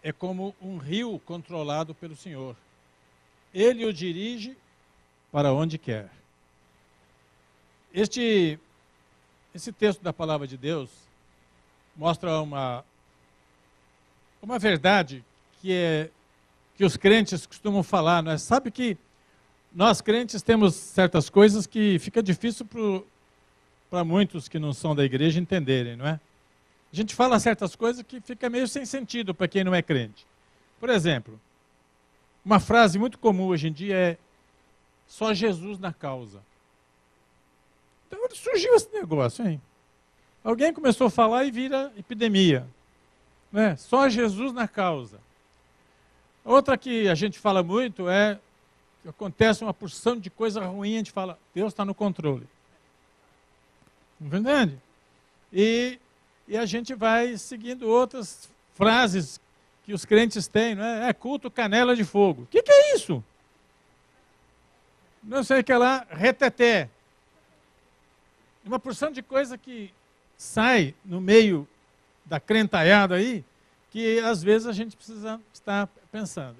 é como um rio controlado pelo Senhor. Ele o dirige para onde quer. Esse texto da palavra de Deus mostra uma verdade que os crentes costumam falar, não é? Sabe que nós crentes temos certas coisas que fica difícil para muitos que não são da igreja entenderem, não é? A gente fala certas coisas que fica meio sem sentido para quem não é crente. Por exemplo, uma frase muito comum hoje em dia é só Jesus na causa. Então onde surgiu esse negócio, hein? Alguém começou a falar e vira epidemia. Né? Só Jesus na causa. Outra que a gente fala muito é que acontece uma porção de coisa ruim, a gente fala, Deus está no controle. Entende? E a gente vai seguindo outras frases que os crentes têm, não é? É culto canela de fogo. O que é isso? Não sei o que lá, reteté. Uma porção de coisa que sai no meio da crentaiada aí, que às vezes a gente precisa estar pensando.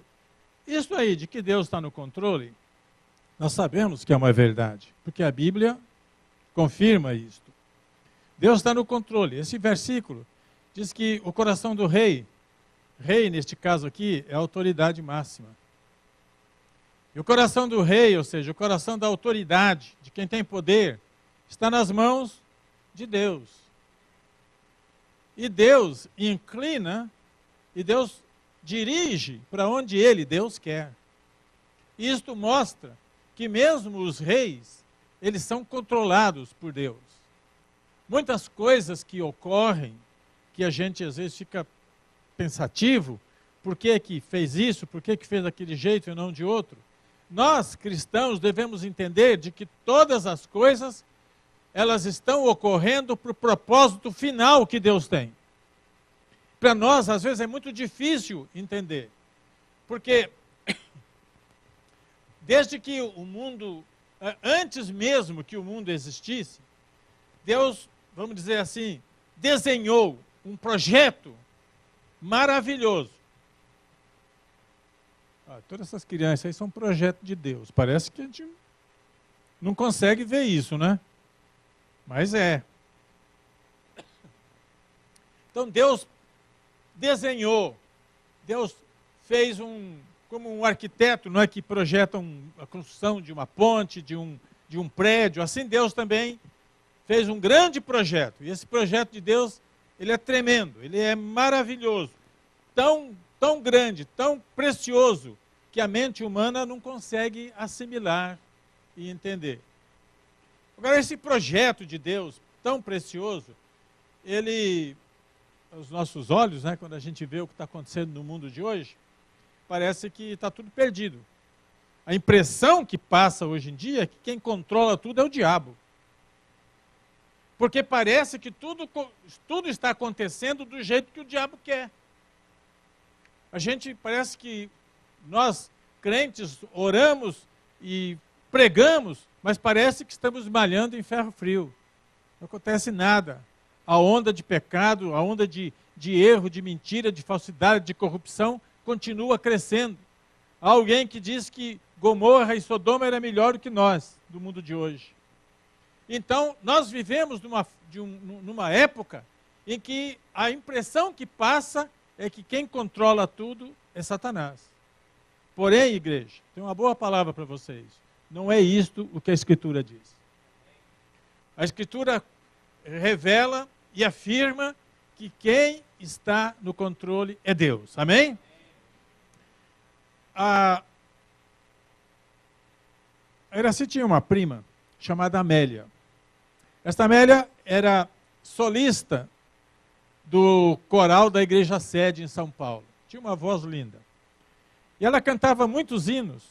Isso aí de que Deus está no controle, nós sabemos que é uma verdade, porque a Bíblia confirma isto. Deus está no controle. Esse versículo diz que o coração do rei neste caso aqui, é a autoridade máxima. E o coração do rei, ou seja, o coração da autoridade, de quem tem poder, está nas mãos de Deus. E Deus inclina, e Deus dirige para onde Deus quer. Isto mostra que mesmo os reis, eles são controlados por Deus. Muitas coisas que ocorrem, que a gente às vezes fica pensativo, por que que fez isso, por que que fez daquele jeito e não de outro? Nós, cristãos, devemos entender de que todas as coisas, elas estão ocorrendo para o propósito final que Deus tem. Para nós, às vezes, é muito difícil entender. Porque, desde que o mundo, antes mesmo que o mundo existisse, Deus, vamos dizer assim, desenhou um projeto maravilhoso. Todas essas crianças aí são um projeto de Deus. Parece que a gente não consegue ver isso, né? Mas é. Então Deus desenhou, Deus fez como um arquiteto, não é, que projeta a construção de uma ponte, de um prédio, assim Deus também fez um grande projeto. E esse projeto de Deus, ele é tremendo, ele é maravilhoso, tão grande, tão precioso, que a mente humana não consegue assimilar e entender. Agora, esse projeto de Deus tão precioso, ele, aos nossos olhos, né, quando a gente vê o que está acontecendo no mundo de hoje, parece que está tudo perdido. A impressão que passa hoje em dia é que quem controla tudo é o diabo. Porque parece que tudo está acontecendo do jeito que o diabo quer. A gente parece que nós, crentes, oramos e pregamos, mas parece que estamos malhando em ferro frio. Não acontece nada. A onda de pecado, a onda de erro, de mentira, de falsidade, de corrupção, continua crescendo. Há alguém que diz que Gomorra e Sodoma era melhor do que nós, do mundo de hoje. Então, nós vivemos numa época em que a impressão que passa é que quem controla tudo é Satanás. Porém, igreja, tem uma boa palavra para vocês. Não é isto o que a Escritura diz. A Escritura revela e afirma que quem está no controle é Deus. Amém? A Iraci tinha uma prima chamada Amélia. Esta Amélia era solista do coral da Igreja Sede em São Paulo. Tinha uma voz linda. E ela cantava muitos hinos.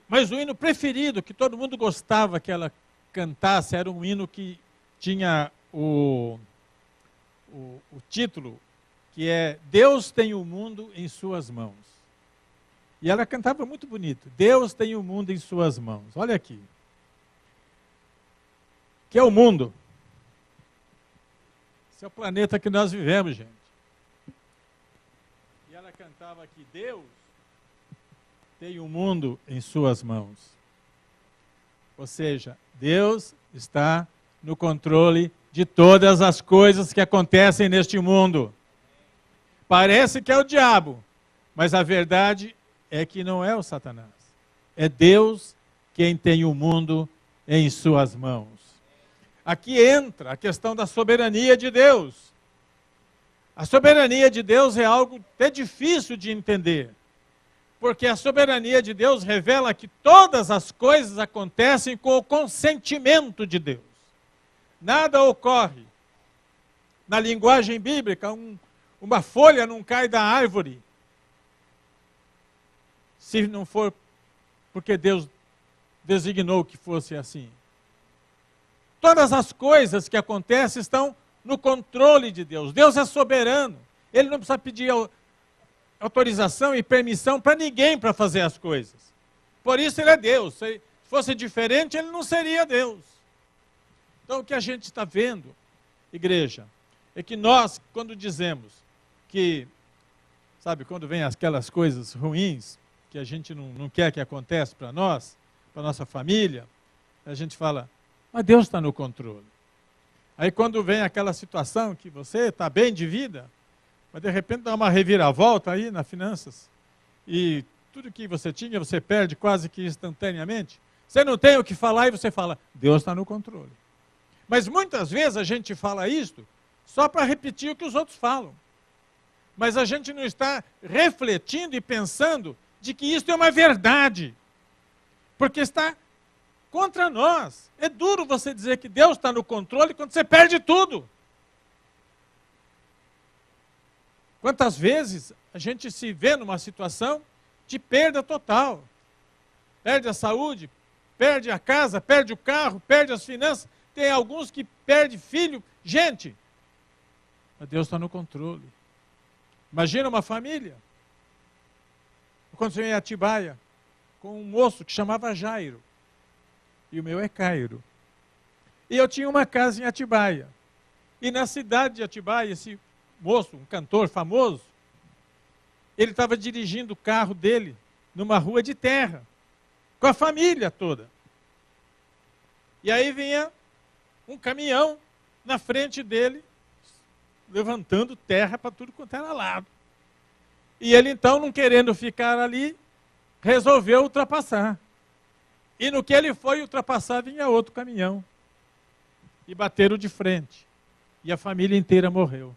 Mas o hino preferido, que todo mundo gostava que ela cantasse, era um hino que tinha o título, que é Deus tem o mundo em suas mãos. E ela cantava muito bonito. Deus tem o mundo em suas mãos. Olha aqui. Que é o mundo. Esse é o planeta que nós vivemos, gente. ela cantava que Deus tem o mundo em suas mãos. Ou seja, Deus está no controle de todas as coisas que acontecem neste mundo. Parece que é o diabo, mas a verdade é que não é o Satanás. É Deus quem tem o mundo em suas mãos. Aqui entra a questão da soberania de Deus. A soberania de Deus é algo até difícil de entender, porque a soberania de Deus revela que todas as coisas acontecem com o consentimento de Deus. Nada ocorre. Na linguagem bíblica, uma folha não cai da árvore se não for porque Deus designou que fosse assim. Todas as coisas que acontecem estão no controle de Deus. Deus é soberano. Ele não precisa pedir autorização e permissão para ninguém para fazer as coisas. Por isso ele é Deus. Se fosse diferente, ele não seria Deus. Então o que a gente está vendo, igreja, é que nós, quando dizemos que, sabe, quando vem aquelas coisas ruins, que a gente não quer que aconteça para nós, para nossa família, a gente fala, mas Deus está no controle. Aí quando vem aquela situação que você está bem de vida, mas de repente dá uma reviravolta aí nas finanças, e tudo que você tinha, você perde quase que instantaneamente, você não tem o que falar e você fala, Deus está no controle. Mas muitas vezes a gente fala isto só para repetir o que os outros falam. Mas a gente não está refletindo e pensando de que isso é uma verdade. Porque está contra nós. É duro você dizer que Deus está no controle quando você perde tudo. Quantas vezes a gente se vê numa situação de perda total? Perde a saúde, perde a casa, perde o carro, perde as finanças. Tem alguns que perdem filho. Gente, mas Deus está no controle. Imagina uma família. Aconteceu em Atibaia, com um moço que chamava Jairo. E o meu é Cairo. E eu tinha uma casa em Atibaia. E na cidade de Atibaia, esse moço, um cantor famoso, ele estava dirigindo o carro dele numa rua de terra, com a família toda. E aí vinha um caminhão na frente dele, levantando terra para tudo quanto era lado. E ele então, não querendo ficar ali, resolveu ultrapassar. E no que ele foi ultrapassar, vinha outro caminhão. E bateram de frente. E a família inteira morreu.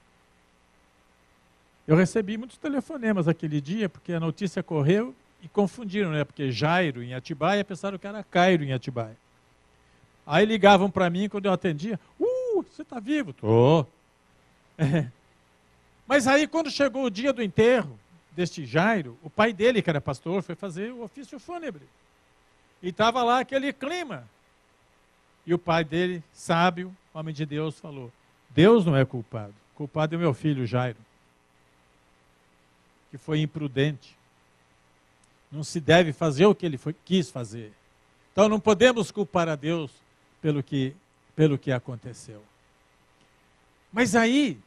Eu recebi muitos telefonemas aquele dia, porque a notícia correu e confundiram, né? Porque Jairo em Atibaia, pensaram que era Cairo em Atibaia. Aí ligavam para mim, quando eu atendia, você está vivo? Tô. Mas aí, quando chegou o dia do enterro deste Jairo, o pai dele, que era pastor, foi fazer o ofício fúnebre. E estava lá aquele clima. E o pai dele, sábio, homem de Deus, falou, Deus não é culpado. O culpado é o meu filho Jairo, que foi imprudente. Não se deve fazer o que ele quis fazer. Então não podemos culpar a Deus pelo que aconteceu. Mas aí,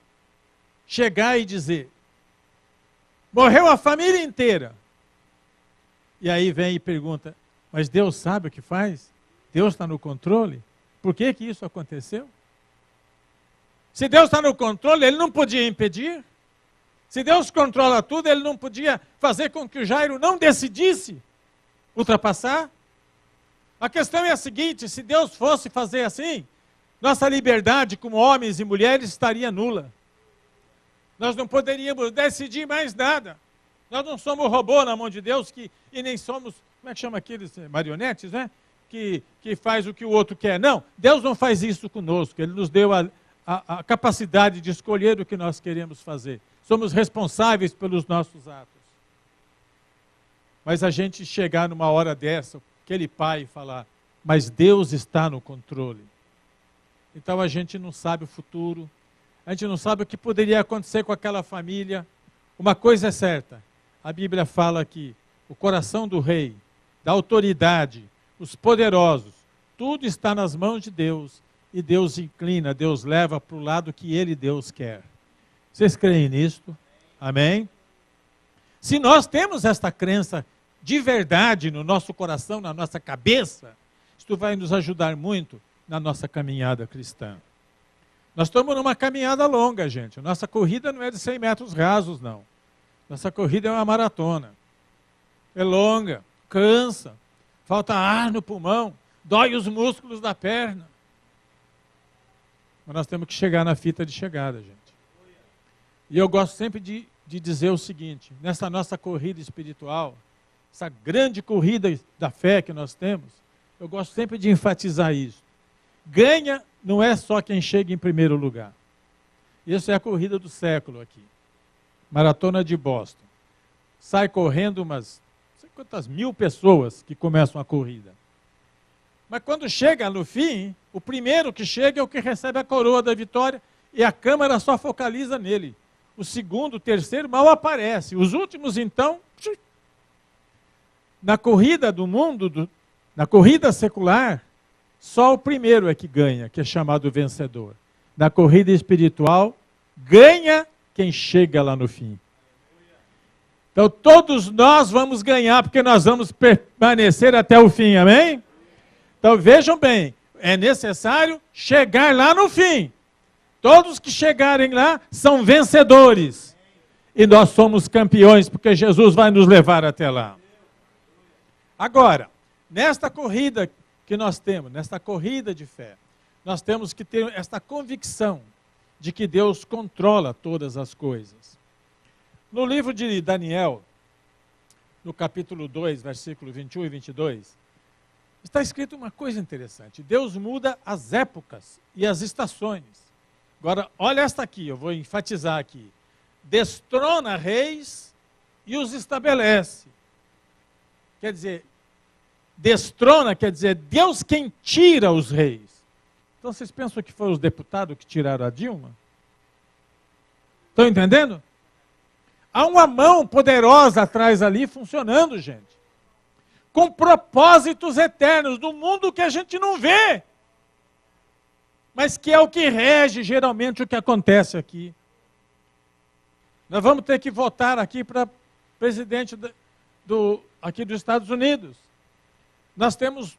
chegar e dizer, morreu a família inteira. E aí vem e pergunta, mas Deus sabe o que faz? Deus está no controle? Por que que isso aconteceu? Se Deus está no controle, Ele não podia impedir? Se Deus controla tudo, Ele não podia fazer com que o Jairo não decidisse ultrapassar? A questão é a seguinte, se Deus fosse fazer assim, nossa liberdade como homens e mulheres estaria nula. Nós não poderíamos decidir mais nada. Nós não somos robô na mão de Deus e nem somos, como é que chama aqueles marionetes, né? Que faz o que o outro quer. Não, Deus não faz isso conosco. Ele nos deu a capacidade de escolher o que nós queremos fazer. Somos responsáveis pelos nossos atos. Mas a gente chegar numa hora dessa, aquele pai falar, mas Deus está no controle. Então a gente não sabe o futuro, a gente não sabe o que poderia acontecer com aquela família. Uma coisa é certa, a Bíblia fala que o coração do rei, da autoridade, os poderosos, tudo está nas mãos de Deus, e Deus inclina, Deus leva para o lado que Ele, Deus, quer. Vocês creem nisto? Amém? Se nós temos esta crença de verdade no nosso coração, na nossa cabeça, isso vai nos ajudar muito na nossa caminhada cristã. Nós estamos numa caminhada longa, gente. Nossa corrida não é de 100 metros rasos, não. Nossa corrida é uma maratona. É longa, cansa, falta ar no pulmão, dói os músculos da perna. Mas nós temos que chegar na fita de chegada, gente. E eu gosto sempre de dizer o seguinte, nessa nossa corrida espiritual, essa grande corrida da fé que nós temos, eu gosto sempre de enfatizar isso. Ganha não é só quem chega em primeiro lugar. Isso é a corrida do século aqui. Maratona de Boston. Sai correndo umas, não sei quantas mil pessoas que começam a corrida. Mas quando chega no fim, o primeiro que chega é o que recebe a coroa da vitória e a câmera só focaliza nele. O segundo, o terceiro mal aparece. Os últimos, então, na corrida do mundo, na corrida secular, só o primeiro é que ganha, que é chamado vencedor. Na corrida espiritual, ganha quem chega lá no fim. Então, todos nós vamos ganhar, porque nós vamos permanecer até o fim, amém? Então, vejam bem, é necessário chegar lá no fim. Todos que chegarem lá são vencedores. E nós somos campeões, porque Jesus vai nos levar até lá. Agora, nesta corrida que nós temos, nesta corrida de fé, nós temos que ter esta convicção de que Deus controla todas as coisas. No livro de Daniel, no capítulo 2, versículo 21 e 22, está escrito uma coisa interessante. Deus muda as épocas e as estações. Agora, olha esta aqui, eu vou enfatizar aqui. Destrona reis e os estabelece. Quer dizer, destrona quer dizer Deus quem tira os reis. Então vocês pensam que foram os deputados que tiraram a Dilma? Estão entendendo? Há uma mão poderosa atrás ali funcionando, gente. Com propósitos eternos, do mundo que a gente não vê. Mas que é o que rege geralmente o que acontece aqui. Nós vamos ter que votar aqui para presidente aqui dos Estados Unidos. Nós temos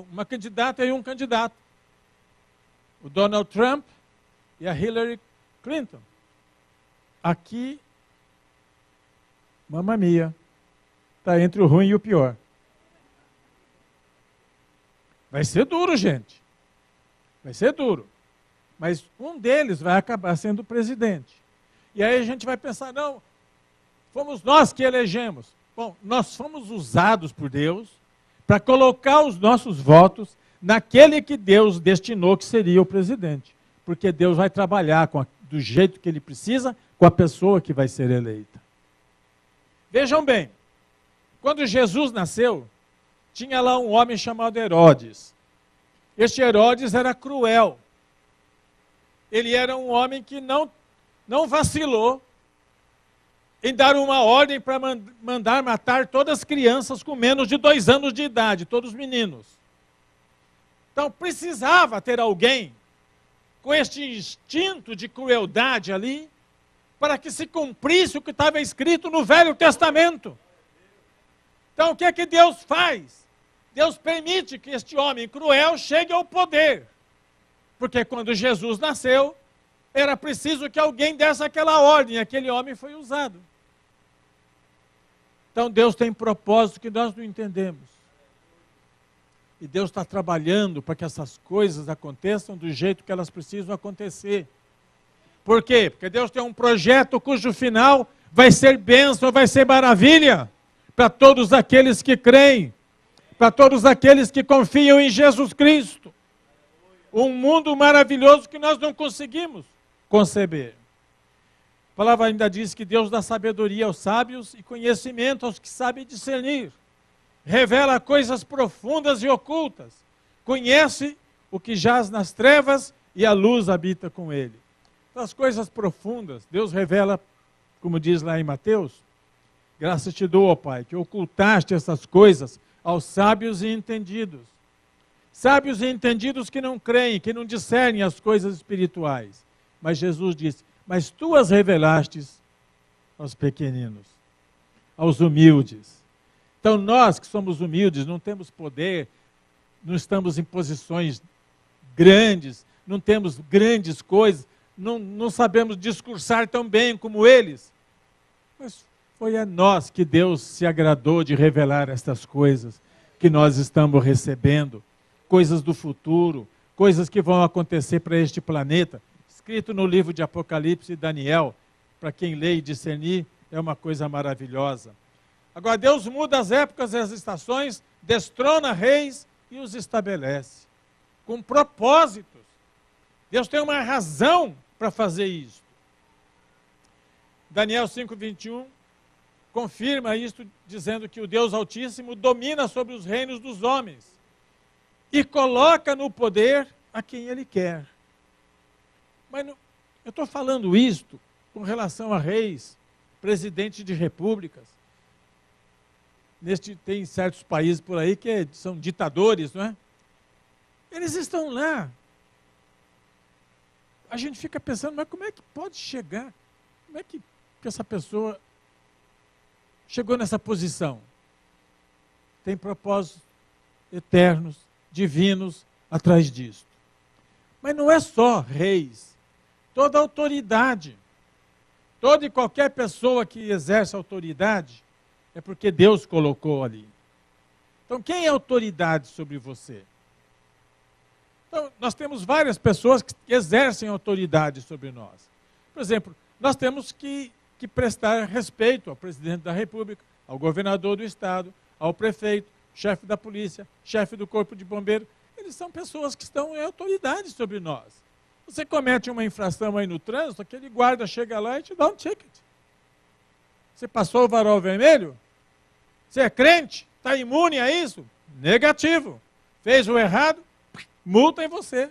uma candidata e um candidato. O Donald Trump e a Hillary Clinton. Aqui, mamma mia, está entre o ruim e o pior. Vai ser duro, gente. Vai ser duro. Mas um deles vai acabar sendo presidente. E aí a gente vai pensar, não, fomos nós que elegemos. Bom, nós fomos usados por Deus para colocar os nossos votos naquele que Deus destinou que seria o presidente. Porque Deus vai trabalhar do jeito que Ele precisa com a pessoa que vai ser eleita. Vejam bem, quando Jesus nasceu, tinha lá um homem chamado Herodes. Este Herodes era cruel. Ele era um homem que não vacilou em dar uma ordem para mandar matar todas as crianças com menos de 2 anos de idade, todos os meninos. Então precisava ter alguém com este instinto de crueldade ali, para que se cumprisse o que estava escrito no Velho Testamento. Então o que é que Deus faz? Deus permite que este homem cruel chegue ao poder. Porque quando Jesus nasceu, era preciso que alguém desse aquela ordem, aquele homem foi usado. Então Deus tem propósito que nós não entendemos. E Deus está trabalhando para que essas coisas aconteçam do jeito que elas precisam acontecer. Por quê? Porque Deus tem um projeto cujo final vai ser bênção, vai ser maravilha para todos aqueles que creem, para todos aqueles que confiam em Jesus Cristo. Um mundo maravilhoso que nós não conseguimos conceber. A palavra ainda diz que Deus dá sabedoria aos sábios e conhecimento aos que sabem discernir. Revela coisas profundas e ocultas. Conhece o que jaz nas trevas e a luz habita com ele. Então, as coisas profundas, Deus revela, como diz lá em Mateus, graças te dou, ó Pai, que ocultaste essas coisas aos sábios e entendidos. Sábios e entendidos que não creem, que não discernem as coisas espirituais. Mas Jesus disse, mas tu as revelastes aos pequeninos, aos humildes. Então nós que somos humildes, não temos poder, não estamos em posições grandes, não temos grandes coisas, não sabemos discursar tão bem como eles. Mas foi a nós que Deus se agradou de revelar estas coisas que nós estamos recebendo, coisas do futuro, coisas que vão acontecer para este planeta, escrito no livro de Apocalipse e Daniel, para quem lê e discernir, é uma coisa maravilhosa. Agora, Deus muda as épocas e as estações, destrona reis e os estabelece, com propósitos. Deus tem uma razão para fazer isso. Daniel 5:21 confirma isto, dizendo que o Deus Altíssimo domina sobre os reinos dos homens e coloca no poder a quem Ele quer. Mas eu estou falando isto com relação a reis, presidentes de repúblicas. Tem certos países por aí que são ditadores, não é? Eles estão lá. A gente fica pensando, mas como é que pode chegar? Como é que essa pessoa chegou nessa posição? Tem propósitos eternos, divinos, atrás disso. Mas não é só reis. Toda autoridade, toda e qualquer pessoa que exerce autoridade, é porque Deus colocou ali. Então, quem é autoridade sobre você? Então, nós temos várias pessoas que exercem autoridade sobre nós. Por exemplo, nós temos que prestar respeito ao presidente da República, ao governador do estado, ao prefeito, chefe da polícia, chefe do corpo de bombeiro. Eles são pessoas que estão em autoridade sobre nós. Você comete uma infração aí no trânsito, aquele guarda chega lá e te dá um ticket. Você passou o varal vermelho? Você é crente? Está imune a isso? Negativo. Fez o errado? Multa em você.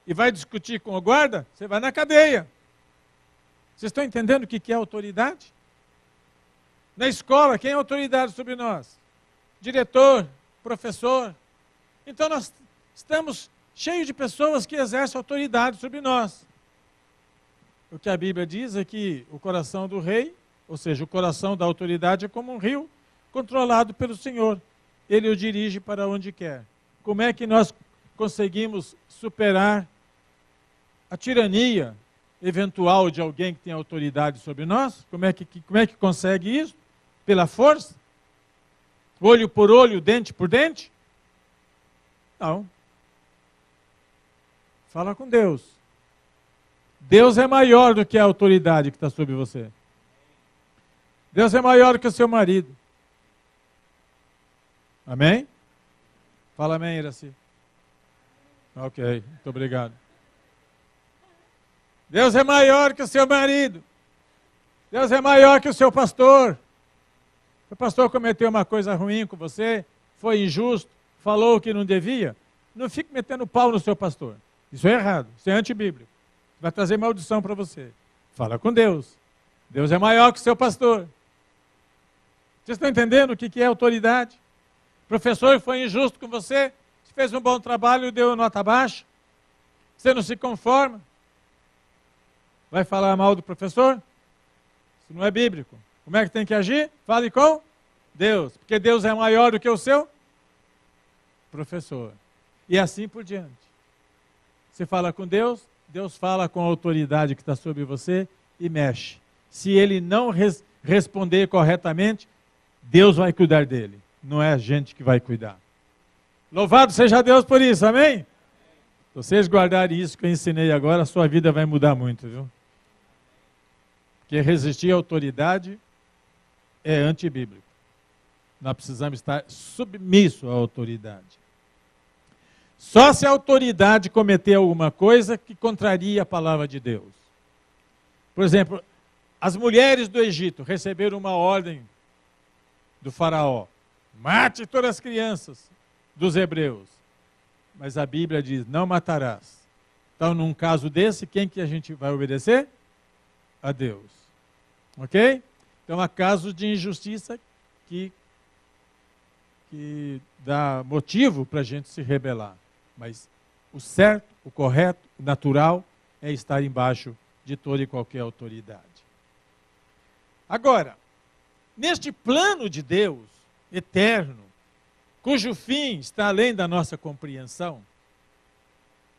E vai discutir com o guarda? Você vai na cadeia. Vocês estão entendendo o que é autoridade? Na escola, quem é autoridade sobre nós? Diretor, professor. Então nós estamos cheios de pessoas que exercem autoridade sobre nós. O que a Bíblia diz é que o coração do rei, ou seja, o coração da autoridade é como um rio controlado pelo Senhor. Ele o dirige para onde quer. Como é que nós conseguimos superar a tirania eventual de alguém que tem autoridade sobre nós? Como é que consegue isso? Pela força? Olho por olho, dente por dente? Não. Fala com Deus. Deus é maior do que a autoridade que está sobre você. Deus é maior do que o seu marido. Amém? Fala amém, Iraci. Ok, muito obrigado. Deus é maior que o seu marido. Deus é maior que o seu pastor. O pastor cometeu uma coisa ruim com você, foi injusto, falou o que não devia. Não fique metendo pau no seu pastor. Isso é errado, isso é antibíblico. Vai trazer maldição para você. Fala com Deus. Deus é maior que o seu pastor. Vocês estão entendendo o que é autoridade? O professor foi injusto com você, fez um bom trabalho e deu nota baixa. Você não se conforma. Vai falar mal do professor? Isso não é bíblico. Como é que tem que agir? Fale com Deus, porque Deus é maior do que o seu professor. E assim por diante. Você fala com Deus, Deus fala com a autoridade que está sobre você e mexe. Se ele não responder corretamente, Deus vai cuidar dele. Não é a gente que vai cuidar. Louvado seja Deus por isso, amém? Se vocês guardarem isso que eu ensinei agora, a sua vida vai mudar muito, viu? Porque resistir à autoridade é antibíblico. Nós precisamos estar submissos à autoridade. Só se a autoridade cometer alguma coisa que contraria a palavra de Deus. Por exemplo, as mulheres do Egito receberam uma ordem do faraó. Mate todas as crianças dos hebreus. Mas a Bíblia diz, não matarás. Então, num caso desse, quem que a gente vai obedecer? A Deus. Ok? Então, há casos de injustiça que dá motivo para a gente se rebelar. Mas o certo, o correto, o natural é estar embaixo de toda e qualquer autoridade. Agora, neste plano de Deus eterno, cujo fim está além da nossa compreensão,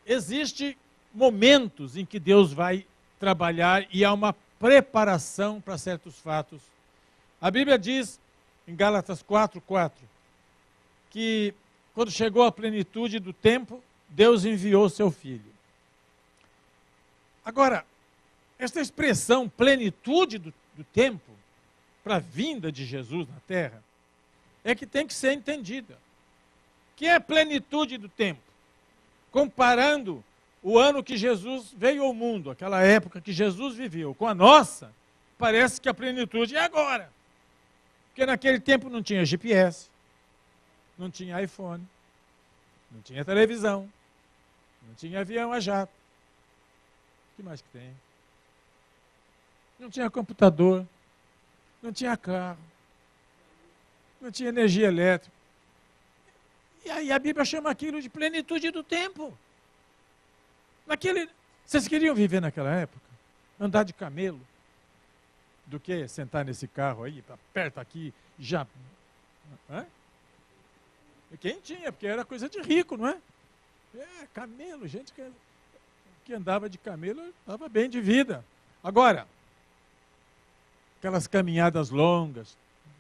existem momentos em que Deus vai trabalhar e há uma preparação para certos fatos. A Bíblia diz, em Gálatas 4:4, que quando chegou a plenitude do tempo, Deus enviou seu Filho. Agora, esta expressão plenitude do tempo, para a vinda de Jesus na Terra, é que tem que ser entendida. Que é a plenitude do tempo? Comparando o ano que Jesus veio ao mundo, aquela época que Jesus viveu, com a nossa, parece que a plenitude é agora. Porque naquele tempo não tinha GPS, não tinha iPhone, não tinha televisão, não tinha avião a jato. O que mais que tem? Não tinha computador, não tinha carro, não tinha energia elétrica. E aí a Bíblia chama aquilo de plenitude do tempo. Vocês queriam viver naquela época? Andar de camelo? Do que sentar nesse carro aí, perto aqui, já... Hã? E quem tinha, porque era coisa de rico, não é? Camelo, gente que andava de camelo estava bem de vida. Agora, aquelas caminhadas longas,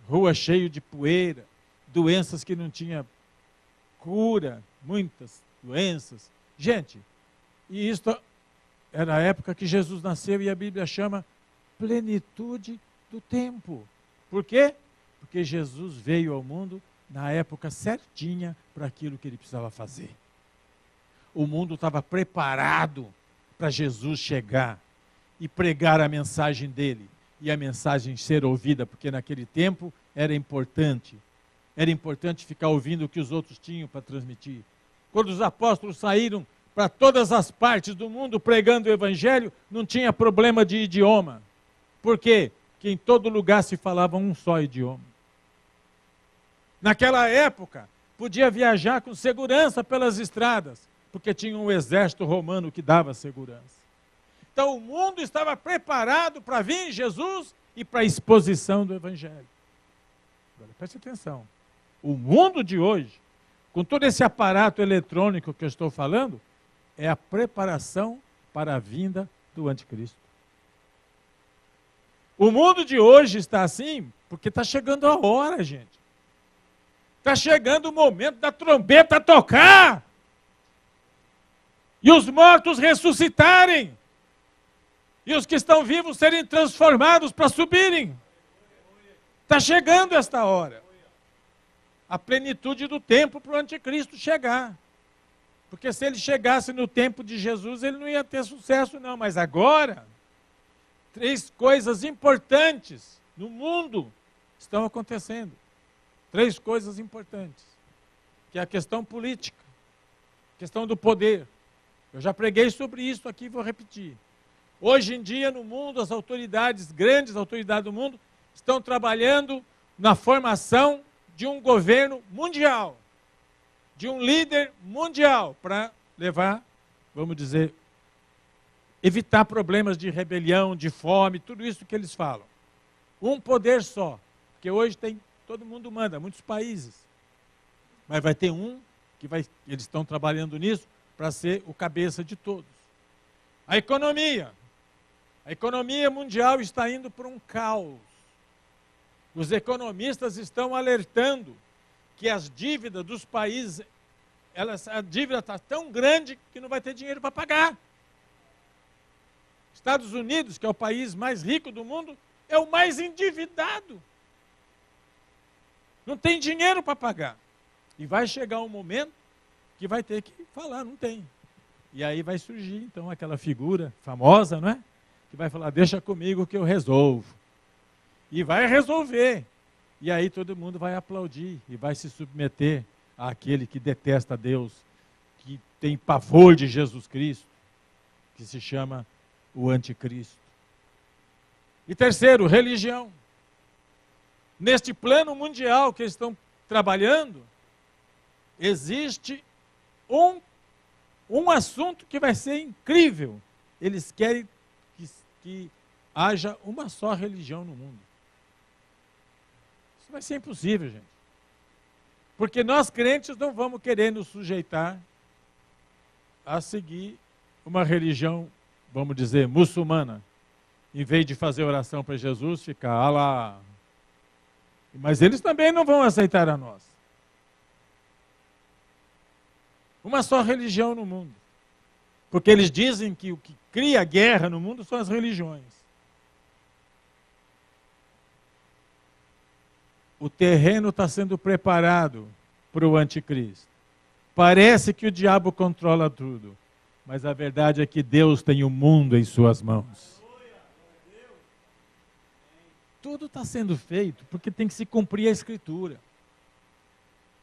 rua cheia de poeira, doenças que não tinha cura, muitas doenças. Gente, e isto era a época que Jesus nasceu e a Bíblia chama plenitude do tempo. Por quê? Porque Jesus veio ao mundo na época certinha para aquilo que ele precisava fazer. O mundo estava preparado para Jesus chegar e pregar a mensagem dele. E a mensagem ser ouvida, porque naquele tempo era importante. Era importante ficar ouvindo o que os outros tinham para transmitir. Quando os apóstolos saíram para todas as partes do mundo pregando o evangelho, não tinha problema de idioma. Por quê? Porque em todo lugar se falava um só idioma. Naquela época, podia viajar com segurança pelas estradas, porque tinha um exército romano que dava segurança. Então o mundo estava preparado para vir Jesus e para a exposição do evangelho. Agora, preste atenção. O mundo de hoje, com todo esse aparato eletrônico que eu estou falando, é a preparação para a vinda do anticristo. O mundo de hoje está assim porque está chegando a hora, gente. Está chegando o momento da trombeta tocar e os mortos ressuscitarem e os que estão vivos serem transformados para subirem. Está chegando esta hora. A plenitude do tempo para o anticristo chegar. Porque se ele chegasse no tempo de Jesus, ele não ia ter sucesso não. Mas agora, 3 coisas importantes no mundo estão acontecendo. 3 coisas importantes. Que é a questão política, a questão do poder. Eu já preguei sobre isso aqui e vou repetir. Hoje em dia, no mundo, as autoridades, grandes autoridades do mundo, estão trabalhando na formação de um governo mundial, de um líder mundial, para levar, vamos dizer, evitar problemas de rebelião, de fome, tudo isso que eles falam. Um poder só, porque hoje todo mundo manda, muitos países, mas vai ter um eles estão trabalhando nisso para ser o cabeça de todos. A economia mundial está indo para um caos. Os economistas estão alertando que as dívidas dos países, a dívida está tão grande que não vai ter dinheiro para pagar. Estados Unidos, que é o país mais rico do mundo, é o mais endividado. Não tem dinheiro para pagar. E vai chegar um momento que vai ter que falar, não tem. E aí vai surgir, então, aquela figura famosa, não é? Que vai falar, deixa comigo que eu resolvo. E vai resolver. E aí todo mundo vai aplaudir e vai se submeter àquele que detesta Deus, que tem pavor de Jesus Cristo, que se chama o anticristo. E terceiro, religião. Neste plano mundial que eles estão trabalhando, existe um assunto que vai ser incrível. Eles querem que haja uma só religião no mundo. Isso vai ser impossível, gente. Porque nós crentes não vamos querer nos sujeitar a seguir uma religião, vamos dizer, muçulmana. Em vez de fazer oração para Jesus, ficar Alá. Mas eles também não vão aceitar a nós. Uma só religião no mundo. Porque eles dizem que o que cria guerra no mundo são as religiões. O terreno está sendo preparado para o anticristo. Parece que o diabo controla tudo, mas a verdade é que Deus tem o mundo em suas mãos. Tudo está sendo feito porque tem que se cumprir a Escritura.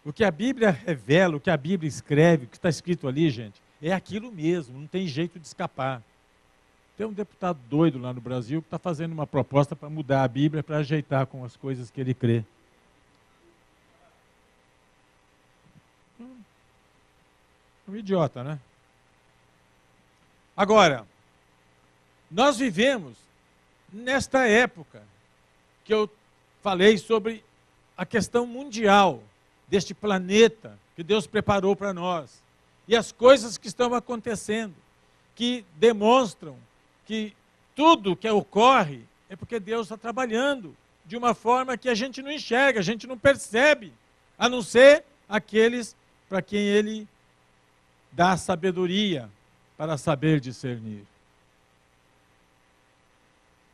O que a Bíblia revela, o que a Bíblia escreve, o que está escrito ali, gente, é aquilo mesmo, não tem jeito de escapar. Tem um deputado doido lá no Brasil que está fazendo uma proposta para mudar a Bíblia, para ajeitar com as coisas que ele crê. Um idiota, né? Agora, nós vivemos nesta época que eu falei sobre a questão mundial deste planeta que Deus preparou para nós. E as coisas que estão acontecendo, que demonstram que tudo que ocorre é porque Deus está trabalhando de uma forma que a gente não enxerga, a gente não percebe, a não ser aqueles para quem Ele dá sabedoria para saber discernir.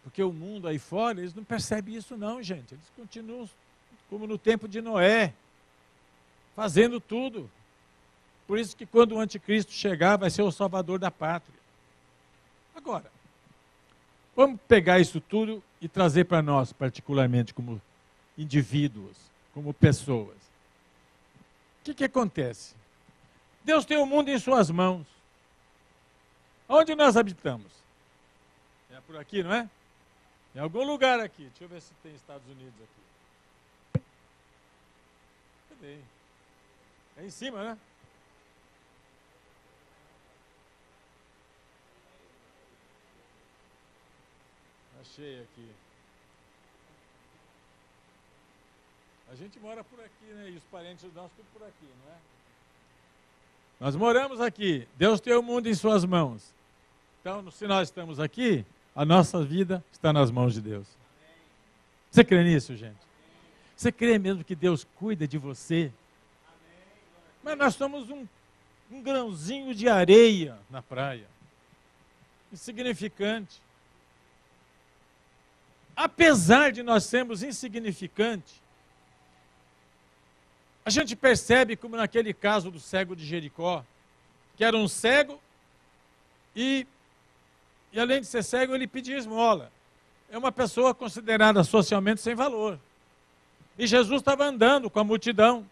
Porque o mundo aí fora, eles não percebem isso não, gente. Eles continuam como no tempo de Noé, fazendo tudo. Por isso que quando o anticristo chegar, vai ser o salvador da pátria. Agora, vamos pegar isso tudo e trazer para nós, particularmente como indivíduos, como pessoas. O que acontece? Deus tem o mundo em suas mãos. Onde nós habitamos? É por aqui, não é? Em algum lugar aqui. Deixa eu ver se tem Estados Unidos aqui. Cadê? É em cima, né? Achei aqui. A gente mora por aqui, né? E os parentes nossos tudo por aqui, não é? Nós moramos aqui. Deus tem o mundo em suas mãos. Então, se nós estamos aqui, a nossa vida está nas mãos de Deus. Você crê nisso, gente? Você crê mesmo que Deus cuida de você? Mas nós somos um grãozinho de areia na praia. Insignificante. Apesar de nós sermos insignificantes, a gente percebe como naquele caso do cego de Jericó, que era um cego e além de ser cego, ele pedia esmola. É uma pessoa considerada socialmente sem valor. E Jesus estava andando com a multidão.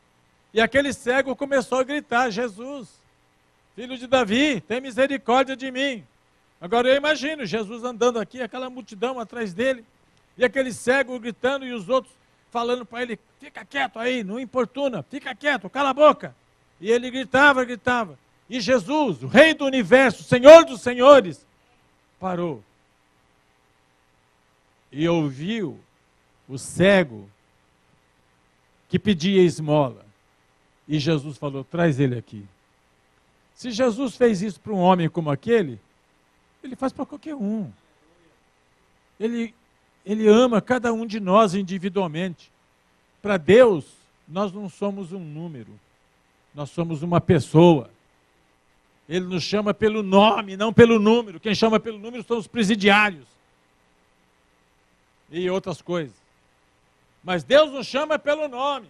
E aquele cego começou a gritar: Jesus, filho de Davi, tem misericórdia de mim. Agora eu imagino Jesus andando aqui, aquela multidão atrás dele, e aquele cego gritando e os outros falando para ele: fica quieto aí, não importuna, fica quieto, cala a boca. E ele gritava. E Jesus, o Rei do Universo, Senhor dos Senhores, parou e ouviu o cego que pedia esmola. E Jesus falou: traz ele aqui. Se Jesus fez isso para um homem como aquele, ele faz para qualquer um. Ele ama cada um de nós individualmente. Para Deus, nós não somos um número, nós somos uma pessoa. Ele nos chama pelo nome, não pelo número. Quem chama pelo número são os presidiários e outras coisas. Mas Deus nos chama pelo nome.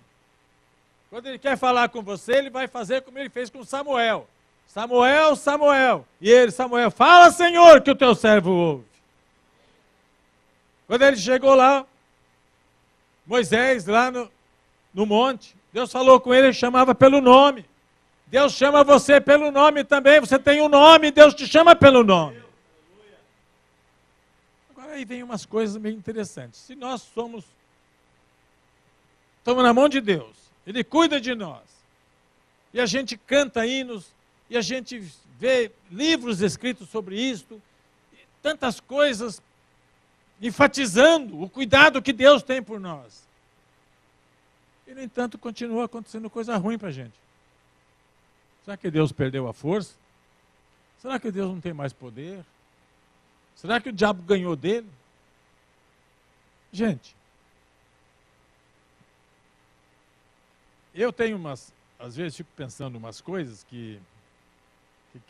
Quando Ele quer falar com você, Ele vai fazer como Ele fez com Samuel. Samuel, Samuel. E ele, Samuel, fala, Senhor, que o teu servo ouve. Quando ele chegou lá, Moisés, lá no monte, Deus falou com ele, chamava pelo nome. Deus chama você pelo nome também, você tem um nome, Deus te chama pelo nome. Agora aí vem umas coisas meio interessantes. Se nós estamos na mão de Deus, Ele cuida de nós, e a gente canta hinos, e a gente vê livros escritos sobre isto, tantas coisas enfatizando o cuidado que Deus tem por nós. E, no entanto, continua acontecendo coisa ruim para a gente. Será que Deus perdeu a força? Será que Deus não tem mais poder? Será que o diabo ganhou dele? Gente, eu tenho às vezes fico pensando umas coisas que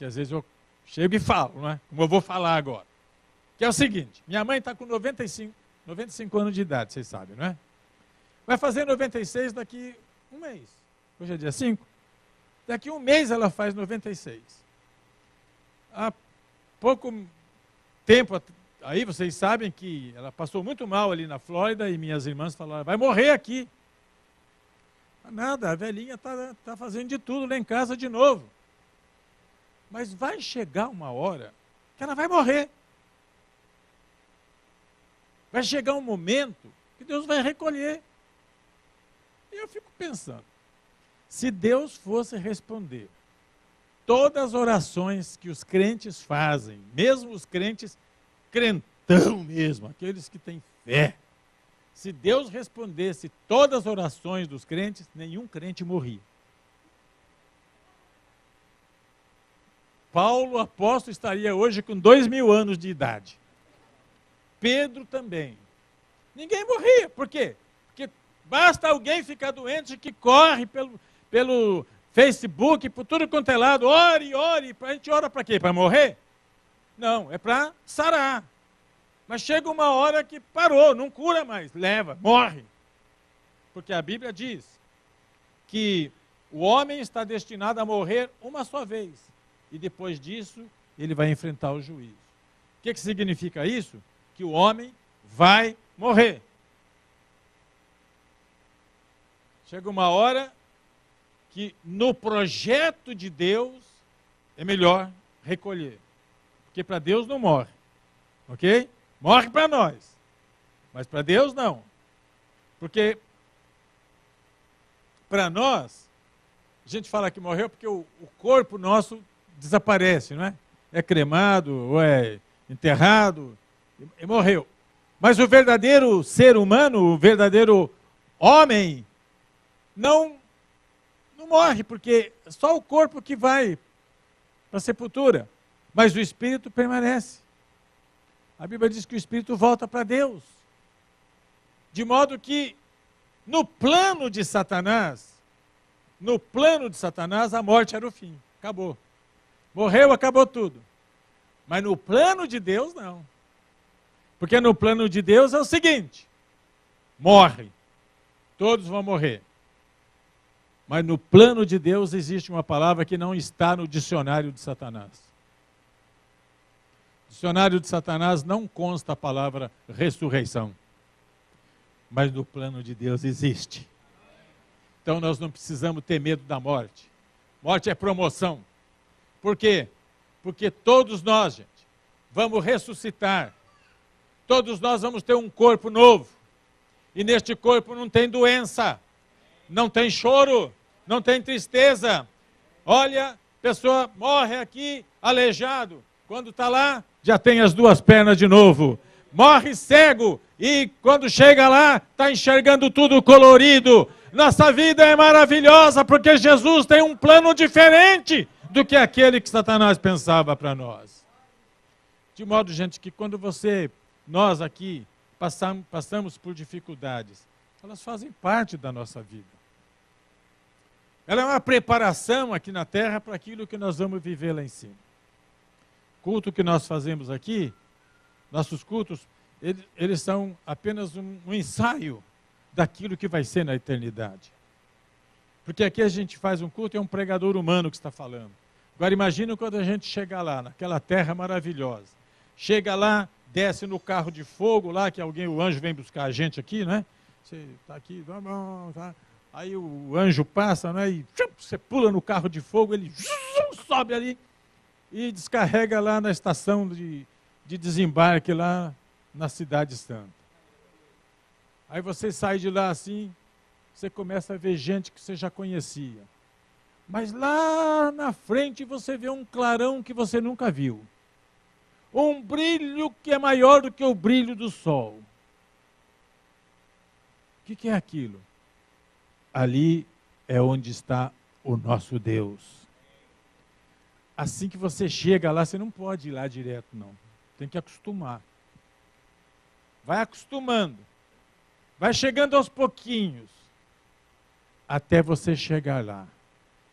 às vezes eu chego e falo, não é? Como eu vou falar agora. Que é o seguinte, minha mãe está com 95 anos de idade, vocês sabem, não é? Vai fazer 96 daqui um mês. Hoje é dia 5. Daqui um mês ela faz 96. Há pouco tempo, aí vocês sabem que ela passou muito mal ali na Flórida e minhas irmãs falaram, vai morrer aqui. Nada, a velhinha está fazendo de tudo lá em casa de novo. Mas vai chegar uma hora que ela vai morrer. Vai chegar um momento que Deus vai recolher. E eu fico pensando, se Deus fosse responder todas as orações que os crentes fazem, mesmo os crentes crentão mesmo, aqueles que têm fé, se Deus respondesse todas as orações dos crentes, nenhum crente morria. Paulo, apóstolo, estaria hoje com 2000 anos de idade. Pedro também. Ninguém morria. Por quê? Porque basta alguém ficar doente que corre pelo Facebook, por tudo quanto é lado, ore, a gente ora para quê? Para morrer? Não, é para sarar. Mas chega uma hora que parou, não cura mais, leva, morre. Porque a Bíblia diz que o homem está destinado a morrer uma só vez. E depois disso, ele vai enfrentar o juízo. O que significa isso? Que o homem vai morrer. Chega uma hora que no projeto de Deus é melhor recolher. Porque para Deus não morre. Ok? Morre para nós. Mas para Deus não. Porque para nós, a gente fala que morreu porque o corpo nosso desaparece, não é? É cremado ou é enterrado e morreu. Mas o verdadeiro ser humano, o verdadeiro homem, não morre, porque é só o corpo que vai para a sepultura. Mas o espírito permanece. A Bíblia diz que o espírito volta para Deus. De modo que, no plano de Satanás, a morte era o fim. Acabou. Morreu, acabou tudo. Mas no plano de Deus, não. Porque no plano de Deus é o seguinte: morre. Todos vão morrer. Mas no plano de Deus existe uma palavra que não está no dicionário de Satanás. No dicionário de Satanás não consta a palavra ressurreição. Mas no plano de Deus existe. Então nós não precisamos ter medo da morte. Morte é promoção. Por quê? Porque todos nós, gente, vamos ressuscitar. Todos nós vamos ter um corpo novo. E neste corpo não tem doença, não tem choro, não tem tristeza. Olha, a pessoa morre aqui aleijado. Quando está lá, já tem as duas pernas de novo. Morre cego e quando chega lá, está enxergando tudo colorido. Nossa vida é maravilhosa porque Jesus tem um plano diferente do que aquele que Satanás pensava para nós. De modo, gente, que quando nós aqui passamos por dificuldades, elas fazem parte da nossa vida. Ela é uma preparação aqui na terra para aquilo que nós vamos viver lá em cima. O culto que nós fazemos aqui, nossos cultos, eles são apenas um ensaio daquilo que vai ser na eternidade. Porque aqui a gente faz um culto e é um pregador humano que está falando. Agora imagina quando a gente chegar lá, naquela terra maravilhosa. Chega lá, desce no carro de fogo lá, que o anjo vem buscar a gente aqui, né? Você está aqui, vamos, tá? Aí o anjo passa, né? E você pula no carro de fogo, ele sobe ali e descarrega lá na estação de desembarque lá na Cidade Santa. Aí você sai de lá assim, você começa a ver gente que você já conhecia. Mas lá na frente você vê um clarão que você nunca viu. Um brilho que é maior do que o brilho do sol. O que é aquilo? ali é onde está o nosso Deus. Assim que você chega lá, você não pode ir lá direto, não. Tem que acostumar. Vai acostumando. Vai chegando aos pouquinhos. Até você chegar lá,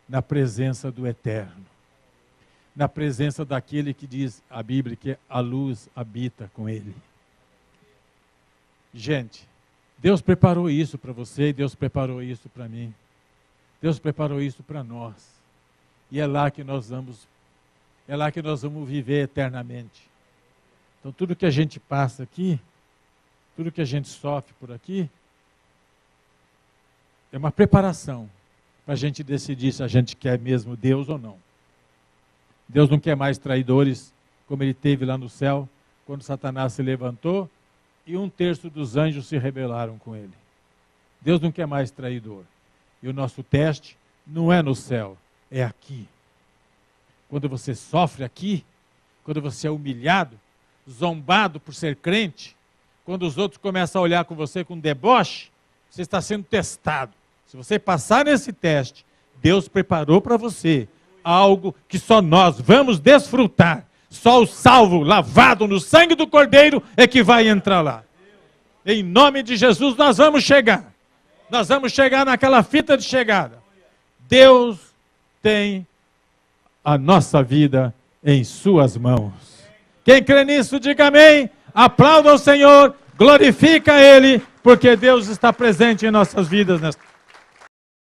na presença do Eterno. Na presença daquele que diz a Bíblia que a luz habita com ele. Gente, Deus preparou isso para você e Deus preparou isso para mim. Deus preparou isso para nós. E é lá que nós vamos viver eternamente. Então tudo que a gente passa aqui, tudo que a gente sofre por aqui, é uma preparação para a gente decidir se a gente quer mesmo Deus ou não. Deus não quer mais traidores, como ele teve lá no céu, quando Satanás se levantou e 1/3 dos anjos se rebelaram com ele. Deus não quer mais traidor. E o nosso teste não é no céu, é aqui. Quando você sofre aqui, quando você é humilhado, zombado por ser crente, quando os outros começam a olhar com você com deboche, você está sendo testado. Se você passar nesse teste, Deus preparou para você algo que só nós vamos desfrutar. Só o salvo, lavado no sangue do Cordeiro, é que vai entrar lá. Em nome de Jesus, nós vamos chegar. Nós vamos chegar naquela fita de chegada. Deus tem a nossa vida em suas mãos. Quem crê nisso, diga amém. Aplauda o Senhor, glorifica Ele, porque Deus está presente em nossas vidas nesta